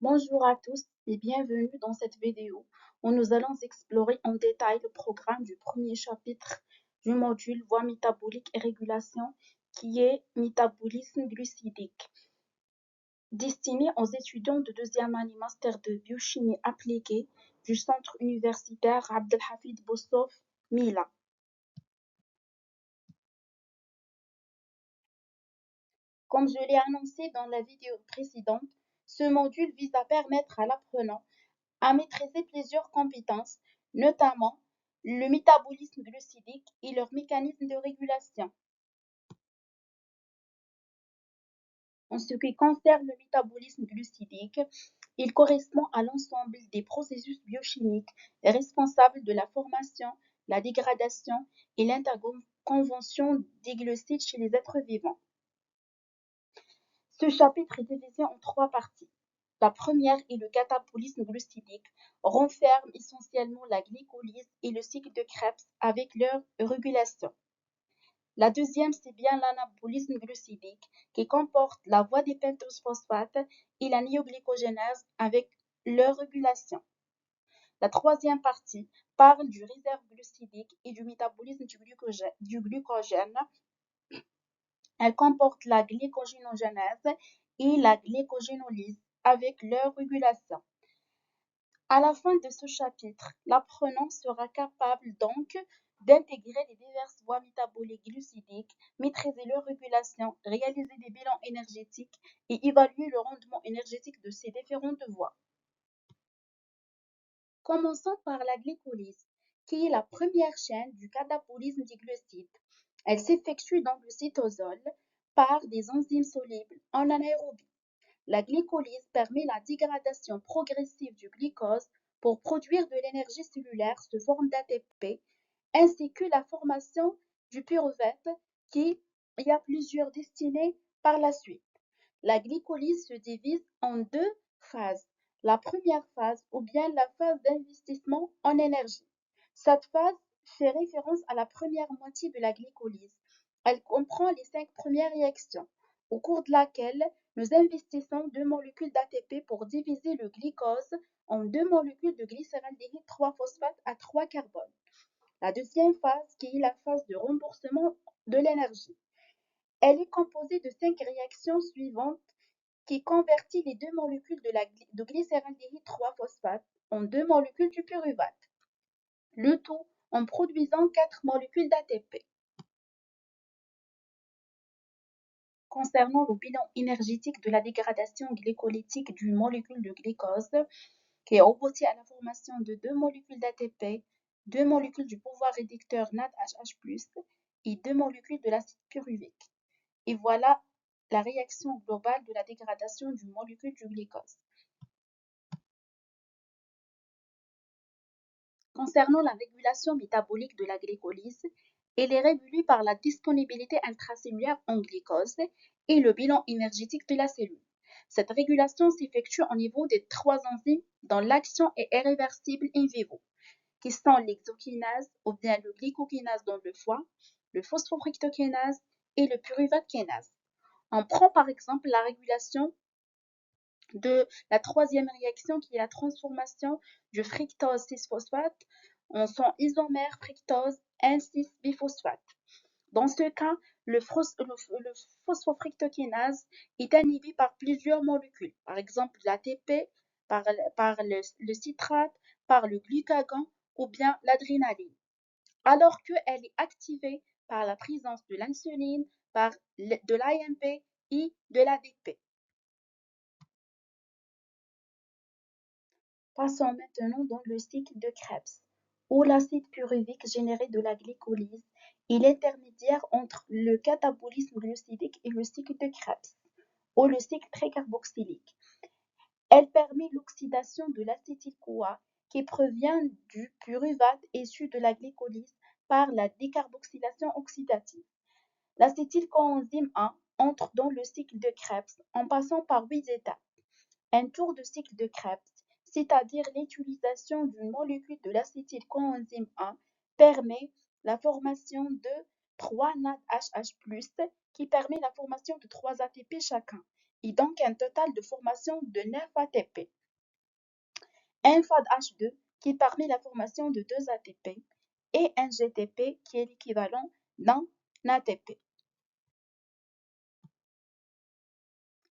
Bonjour à tous et bienvenue dans cette vidéo où nous allons explorer en détail le programme du premier chapitre du module Voie métabolique et régulation qui est Métabolisme glucidique, destiné aux étudiants de deuxième année master de biochimie appliquée du centre universitaire Abdelhafid Boussouf, Mila. Comme je l'ai annoncé dans la vidéo précédente, ce module vise à permettre à l'apprenant à maîtriser plusieurs compétences, notamment le métabolisme glucidique et leur mécanisme de régulation. En ce qui concerne le métabolisme glucidique, il correspond à l'ensemble des processus biochimiques responsables de la formation, la dégradation et l'interconvention des glucides chez les êtres vivants. Ce chapitre est divisé en trois parties. La première est le catabolisme glucidique, renferme essentiellement la glycolyse et le cycle de Krebs avec leur régulation. La deuxième, c'est bien l'anabolisme glucidique, qui comporte la voie des pentoses phosphates et la néoglycogénèse avec leur régulation. La troisième partie parle du réserve glucidique et du métabolisme du glucogène. Elle comporte la glycogénogénèse et la glycogénolyse avec leur régulation. À la fin de ce chapitre, l'apprenant sera capable donc d'intégrer les diverses voies métaboliques glucidiques, maîtriser leur régulation, réaliser des bilans énergétiques et évaluer le rendement énergétique de ces différentes voies. Commençons par la glycolyse, qui est la première chaîne du catabolisme des glucides. Elle s'effectue dans le cytosol par des enzymes solubles en anaérobie. La glycolyse permet la dégradation progressive du glucose pour produire de l'énergie cellulaire sous forme d'ATP, ainsi que la formation du pyruvate qui y a plusieurs destinées par la suite. La glycolyse se divise en deux phases. La première phase ou bien la phase d'investissement en énergie. Cette phase fait référence à la première moitié de la glycolyse. Elle comprend les 5 premières réactions, au cours de laquelle nous investissons 2 molécules d'ATP pour diviser le glucose en 2 molécules de glycéraldéhyde 3-phosphate à 3 carbones. La deuxième phase, qui est la phase de remboursement de l'énergie. Elle est composée de 5 réactions suivantes qui convertit les 2 molécules de glycéraldéhyde 3-phosphate en 2 molécules du pyruvate, le tout en produisant 4 molécules d'ATP. Concernant le bilan énergétique de la dégradation glycolytique d'une molécule de glucose, qui est opposée à la formation de 2 molécules d'ATP, 2 molécules du pouvoir réducteur NADHH+, et 2 molécules de l'acide pyruvique. Et voilà la réaction globale de la dégradation d'une molécule du glucose. Concernant la régulation métabolique de la glycolyse, elle est régulée par la disponibilité intracellulaire en glucose et le bilan énergétique de la cellule. Cette régulation s'effectue au niveau des 3 enzymes dont l'action est irréversible in vivo, qui sont l'exokinase ou bien le glycokinase dans le foie, le phosphofructokinase et le pyruvate kinase. On prend par exemple la régulation de la troisième réaction qui est la transformation du fructose 6-phosphate en son isomère fructose N6-biphosphate. Dans ce cas, le phosphofructokinase est inhibé par plusieurs molécules, par exemple l'ATP, par le citrate, par le glucagon ou bien l'adrénaline, alors qu'elle est activée par la présence de l'insuline, de l'AMP et de l'ADP. Passons maintenant dans le cycle de Krebs, où l'acide pyruvique généré de la glycolyse est l'intermédiaire entre le catabolisme glucidique et le cycle de Krebs, ou le cycle tricarboxylique. Elle permet l'oxydation de l'acétyl-CoA qui provient du pyruvate issu de la glycolyse par la décarboxylation oxydative. L'acétyl-coenzyme A entre dans le cycle de Krebs en passant par 8 étapes. Un tour de cycle de Krebs, c'est-à-dire l'utilisation d'une molécule de l'acétyl-coenzyme A, permet la formation de 3 NADHH+, qui permet la formation de 3 ATP chacun, et donc un total de formation de 9 ATP. Un FADH2 qui permet la formation de 2 ATP et un GTP qui est l'équivalent d'un ATP.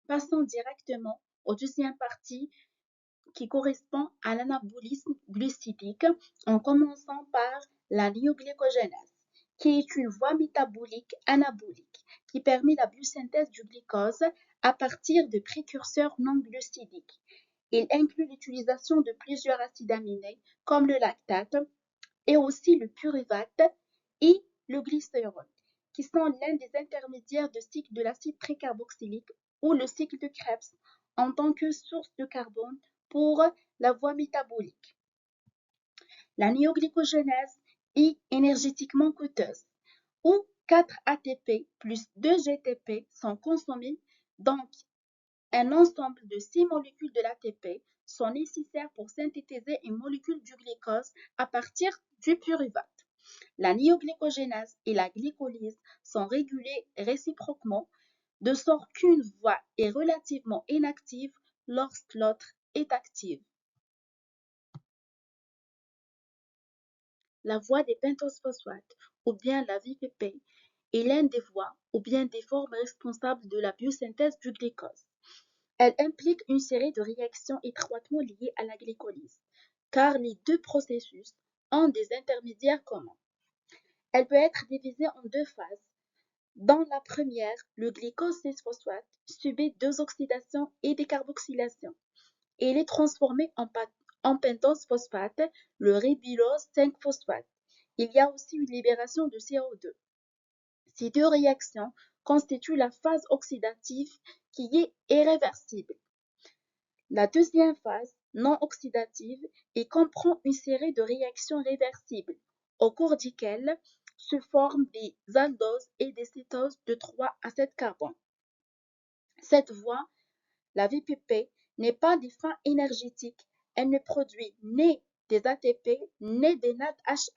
Passons directement au deuxième partie qui correspond à l'anabolisme glucidique en commençant par la néoglycogénèse, qui est une voie métabolique anabolique qui permet la biosynthèse du glucose à partir de précurseurs non glucidiques. Il inclut l'utilisation de plusieurs acides aminés comme le lactate et aussi le pyruvate et le glycérol, qui sont l'un des intermédiaires de cycle de l'acide tricarboxylique ou le cycle de Krebs en tant que source de carbone pour la voie métabolique. La néoglycogénèse est énergétiquement coûteuse, où 4 ATP plus 2 GTP sont consommés, donc un ensemble de 6 molécules de l'ATP sont nécessaires pour synthétiser une molécule du glucose à partir du pyruvate. La néoglycogénèse et la glycolyse sont régulées réciproquement, de sorte qu'une voie est relativement inactive lorsque l'autre est active. La voie des pentosephosphates, ou bien la VPP, est l'une des voies ou bien des formes responsables de la biosynthèse du glucose. Elle implique une série de réactions étroitement liées à la glycolyse, car les deux processus ont des intermédiaires communs. Elle peut être divisée en deux phases. Dans la première, le glucose 6-phosphate subit deux oxydations et décarboxylation, et il est transformé en pentose phosphate, le ribulose 5-phosphate. Il y a aussi une libération de CO2. Ces deux réactions constituent la phase oxydative qui est irréversible. La deuxième phase, non oxydative, et comprend une série de réactions réversibles, au cours desquelles se forment des aldoses et des cétoses de 3 à 7 carbone. Cette voie, la VPP, n'est pas des fins énergétiques. Elle ne produit ni des ATP ni des NADH+,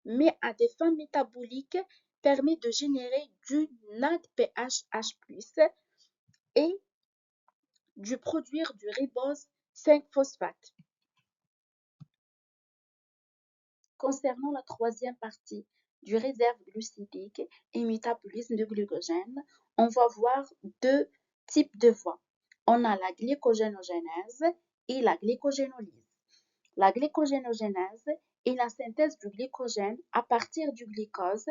mais à des fins métaboliques permet de générer du NADPH+, et de produire du ribose 5-phosphate. Concernant la troisième partie du réserve glucidique et métabolisme de glucogène, on va voir deux types de voies. On a la glycogénogénèse et la glycogénolyse. La glycogénogénèse est la synthèse du glycogène à partir du glucose.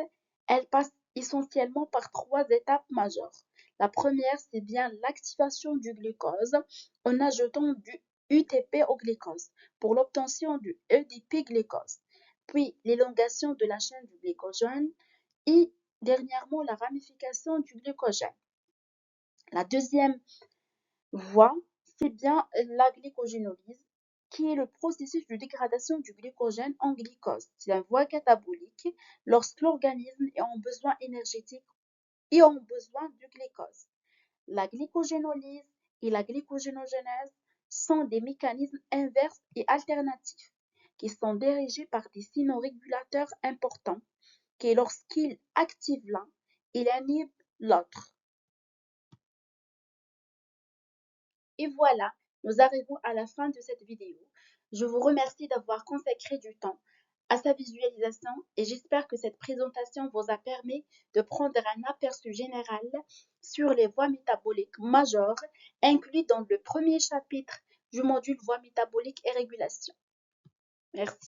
Elle passe essentiellement par trois étapes majeures. La première, c'est bien l'activation du glucose en ajoutant du UTP au glucose pour l'obtention du EDP-glucose, puis l'élongation de la chaîne du glycogène et dernièrement la ramification du glycogène. La deuxième voie, c'est bien la glycogénolyse, qui est le processus de dégradation du glycogène en glucose. C'est une voie catabolique lorsque l'organisme est en besoin énergétique et en besoin du glucose. La glycogénolyse et la glycogénogénèse sont des mécanismes inverses et alternatifs qui sont dirigés par des signaux régulateurs importants qui, lorsqu'ils activent l'un, ils inhibent l'autre. Et voilà, nous arrivons à la fin de cette vidéo. Je vous remercie d'avoir consacré du temps à sa visualisation et j'espère que cette présentation vous a permis de prendre un aperçu général sur les voies métaboliques majeures incluses dans le premier chapitre du module voies métaboliques et régulation. Merci.